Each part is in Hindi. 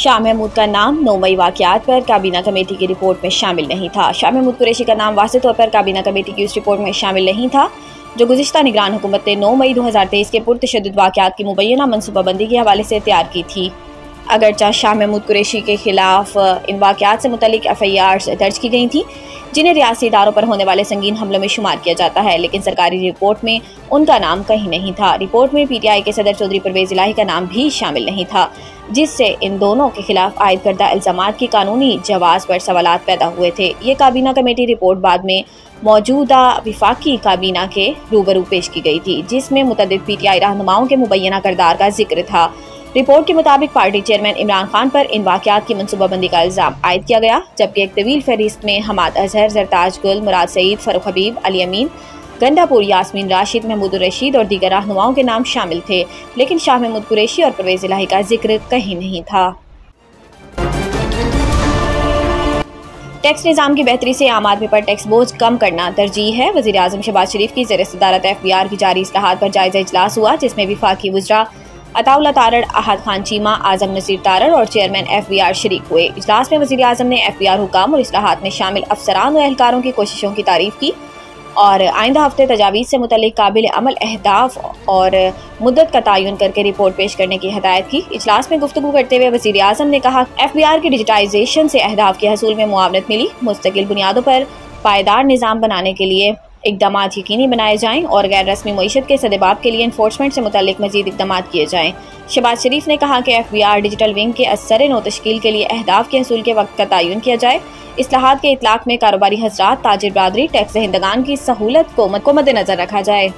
शाह महमूद का नाम 9 मई वाक़यात पर काबीना कमेटी की रिपोर्ट में शामिल नहीं था। शाह महमूद कुरैशी का नाम वाज़ेह तौर पर काबीना कमेटी की उस रिपोर्ट में शामिल नहीं था जो गुज़िश्ता निगरान हुकूमत ने 9 मई 2023 के पुरतशद्दुद वाक़यात की मुबैना मनसूबाबंदी के हवाले से तैयार की थी। अगरचे शाह महमूद कुरैशी के खिलाफ इन वाक़यात से मुतल्लिक FIRs दर्ज की गई थी जिन्हें रियासी इदारों पर होने वाले संगीन हमलों में शुमार किया जाता है, लेकिन सरकारी रिपोर्ट में उनका नाम कहीं नहीं था। रिपोर्ट में PTI के सदर चौधरी परवेज़ इलाही का नाम भी शामिल नहीं था, जिससे इन दोनों के खिलाफ आयद करदा इल्ज़ामात की कानूनी जवाज़ पर सवालात पैदा हुए थे। ये काबीना कमेटी रिपोर्ट बाद में मौजूदा विफाकी काबीना के रूबरू पेश की गई थी, जिसमें मुतअद्दिद PTI रहनुमाओं के मुबैना किरदार का जिक्र था। रिपोर्ट के मुताबिक पार्टी चेयरमैन इमरान खान पर इन वाक़यात की मनसूबाबंदी का इल्ज़ाम आयद किया गया, जबकि एक तवील फहरिस्त में हमाद अजहर, ज़रताज गुल, मुराद सईद, फ़ारूक हबीब, अली अमीन, गंडापुर, यास्मीन राशिद, महमूद रशीद और दीगर रहनुमाओं के नाम शामिल थे, लेकिन शाह महमूद कुरैशी और परवेज़ इलाही का जिक्र कहीं नहीं था। टैक्स निज़ाम की बेहतरी से आम आदमी पर टैक्स बोझ कम करना तरजीह है। वज़ीर आज़म शहबाज शरीफ की ज़ेर सदारत FBR की जारी इस्लाहात पर जायज़ा इजलास हुआ, जिसमें वफाकी वज़रा अताउल्लाह तारड़, अहद खान चीमा, आज़म नसीर तारड़ और चेयरमैन FBR शरीक हुए। इजलास में वज़ीर आज़म ने FBR हुकाम और इस्लाहात में शामिल अफसरान और एहलकारों की कोशिशों की तारीफ की और आइंदा हफ्ते तजावीज़ से मुतल्लिक काबिल अमल अहदाफ और मुद्दत का तयन करके रिपोर्ट पेश करने की हिदायत की। इजलास में गुफ्तगू करते हुए वज़ीर आज़म ने कहा FBR की डिजिटाइजेशन से अहदाफ के हसूल में मुआवनत मिली। मुस्तकिल बुनियादों पर पायदार निज़ाम बनाने के लिए इक़दामात यकीनी बनाए जाएँ और गैर रस्मी मईशत के सदेबाब के लिए इन्फोर्समेंट से मुतल्लिक मज़ीद इक़दामात किए जाएँ। शहबाज शरीफ ने कहा कि FBR डिजिटल विंग के असर नो तश्कील के लिए अहदाफ के हसूल के वक्त का तयन किया जाए। इस्लाहात के इतलाक़ में कारोबारी हज़रात, ताजिर बरादरी, टैक्स दहिंदगान की सहूलत को मद्देनज़र रखा जाए।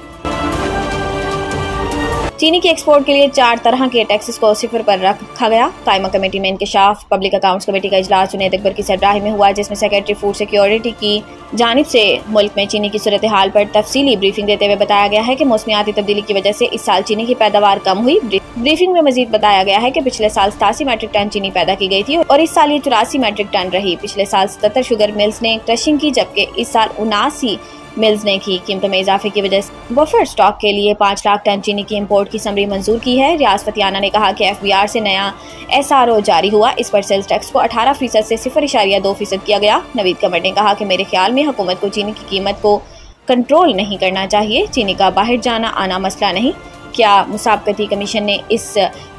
चीनी की एक्सपोर्ट के लिए 4 तरह के टैक्सेस को सिफर पर रखा गया। कायमा कमेटी में इंकशाफ पब्लिक अकाउंट्स कमेटी का इजलास जुनैद अकबर की सरबराही में हुआ, जिसमें सेक्रेटरी फूड सिक्योरिटी की जानिब से मुल्क में चीनी की सूरत हाल पर तफसीली ब्रीफिंग देते हुए बताया गया है कि मौसमियाती तब्दीली की वजह से इस साल चीनी की पैदावार कम हुई। ब्रीफिंग में मजीद बताया गया है कि पिछले साल 87 मीट्रिक टन चीनी पैदा की गई थी और इस साल ये 84 मीट्रिक टन रही। पिछले साल 77 शुगर मिल्स ने क्रशिंग की, जबकि इस साल 79 मिल्स ने की। कीमतों में इजाफे की वजह से बफर स्टॉक के लिए 5 लाख टन चीनी की इंपोर्ट की समरी मंजूर की है। रियासत फतियाना ने कहा कि FBR से नया SRO जारी हुआ, इस पर सेल्स टैक्स को 18% से 0.2% किया गया। नवीद कमर ने कहा कि मेरे ख्याल में हुकूमत को चीनी की कीमत को कंट्रोल नहीं करना चाहिए। चीनी का बाहर जाना आना मसला नहीं। क्या मुसाबकती कमीशन ने इस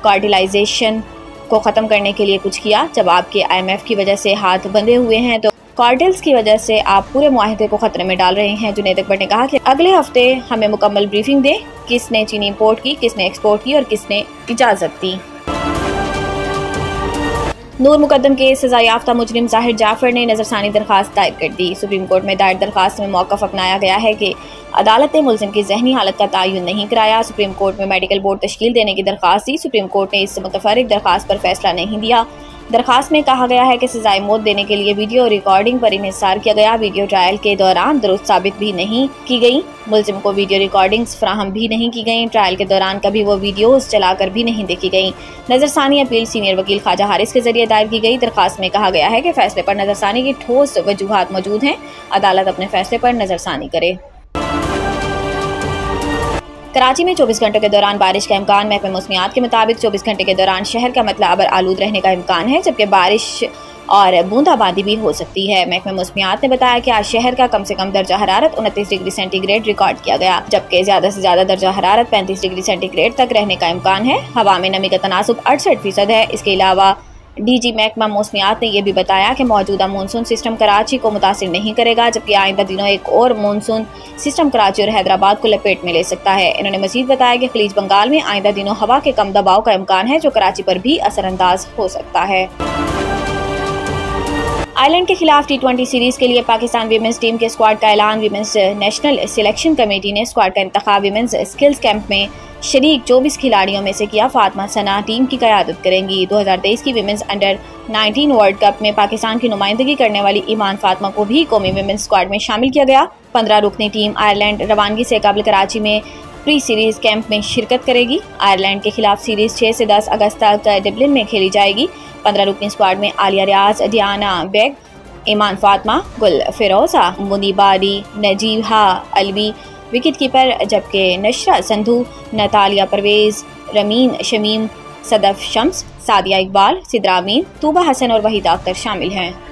कार्टेलाइजेशन को ख़त्म करने के लिए कुछ किया? जब आपके IMF की वजह से हाथ बंधे हुए हैं तो कार्टेल्स की वजह से आप पूरे मुआहदे को खतरे में डाल रहे हैं। जुनैद अकबर ने कहा कि अगले हफ्ते हमें मुकम्मल ब्रीफिंग दें, किसने चीनी इंपोर्ट की, किसने एक्सपोर्ट की और किसने इजाज़त दी। नूर मुकद्दम के सजा याफ्ता मुजरिम जाहिर जाफर ने नजरसानी दरखास्त दायर कर दी। सुप्रीम कोर्ट में दायर दरखास्त में मौक़िफ़ अपनाया गया है कि अदालत ने मुलजिम की जहनी हालत का तयन नहीं कराया। सुप्रीम कोर्ट में मेडिकल बोर्ड तश्कील देने की दरखास्त दी। सुप्रीम कोर्ट ने इस मुतफर्रिक दरखास्त पर फैसला नहीं दिया। दरखास्त में कहा गया है कि सजाए मौत देने के लिए वीडियो रिकॉर्डिंग पर इन्हिसार किया गया। वीडियो ट्रायल के दौरान दुरुस्त साबित भी नहीं की गई। मुलजिम को वीडियो रिकॉर्डिंग्स फराहम भी नहीं की गई। ट्रायल के दौरान कभी वो वीडियोस चलाकर भी नहीं देखी गई। नजरसानी अपील सीनियर वकील ख्वाजा हारिस के जरिए दायर की गई। दरखास्त में कहा गया है कि फैसले पर नजरसानी की ठोस वजूहात मौजूद हैं। अदालत अपने फैसले पर नजरसानी करे। कराची में 24 घंटों के दौरान बारिश का इम्कान। महकमे मौसमियात के मुताबिक 24 घंटे के दौरान शहर का मतलब अबर आलूद रहने का इम्कान है, जबकि बारिश और बूंदाबांदी भी हो सकती है। महकमे मौसमियात ने बताया कि आज शहर का कम से कम दर्जा हरारत 29 डिग्री सेंटीग्रेड रिकॉर्ड किया गया, जबकि ज्यादा से ज्यादा दर्जा हरारत 35 डिग्री सेंटीग्रेड तक रहने का इम्कान है। हवा में नमी का तनासुब 68% है। इसके अलावा DG महकमा मौसमियात ने यह भी बताया कि मौजूदा मानसून सिस्टम कराची को मुतासिर नहीं करेगा, जबकि आइंदा दिनों एक और मानसून सिस्टम कराची और हैदराबाद को लपेट में ले सकता है। इन्होंने मजीद बताया कि खलीज बंगाल में आइंदा दिनों हवा के कम दबाव का इम्कान है, जो कराची पर भी असरअंदाज हो सकता है। आयरलैंड के खिलाफ T20 सीरीज के लिए पाकिस्तान वीमेंस टीम के स्क्वाड का ऐलान। वीमेंस नेशनल सिलेक्शन कमेटी ने स्क्वाड का इंतखाब वीमेंस स्किल्स कैंप में शरीक 24 खिलाड़ियों में से किया। फातिमा सना टीम की क़यादत करेंगी। 2023 की वीमेंस अंडर 19 वर्ल्ड कप में पाकिस्तान की नुमाइंदगी करने वाली ईमान फातिमा को भी कौमी वीमेंस स्क्वाड में शामिल किया गया। 15 रुकनी टीम आयरलैंड रवानगी से काबिल कराची में प्री सीरीज कैंप में शिरकत करेगी। आयरलैंड के खिलाफ सीरीज 6 से 10 अगस्त तक डबलिन में खेली जाएगी। 15 रुकनी स्क्वाड में आलिया रियाज, डियाना बेग, ईमान फातिमा, गुल फिरोजा, मुनीबारी, नजीहा अलवी विकेट कीपर, जबकि नशरा संधू, नतालिया परवेज, रमीन शमीम, सदफ शम्स, सादिया इकबाल, सिद्रा अमीन, तूबा हसन और वहीदा अख्तर शामिल हैं।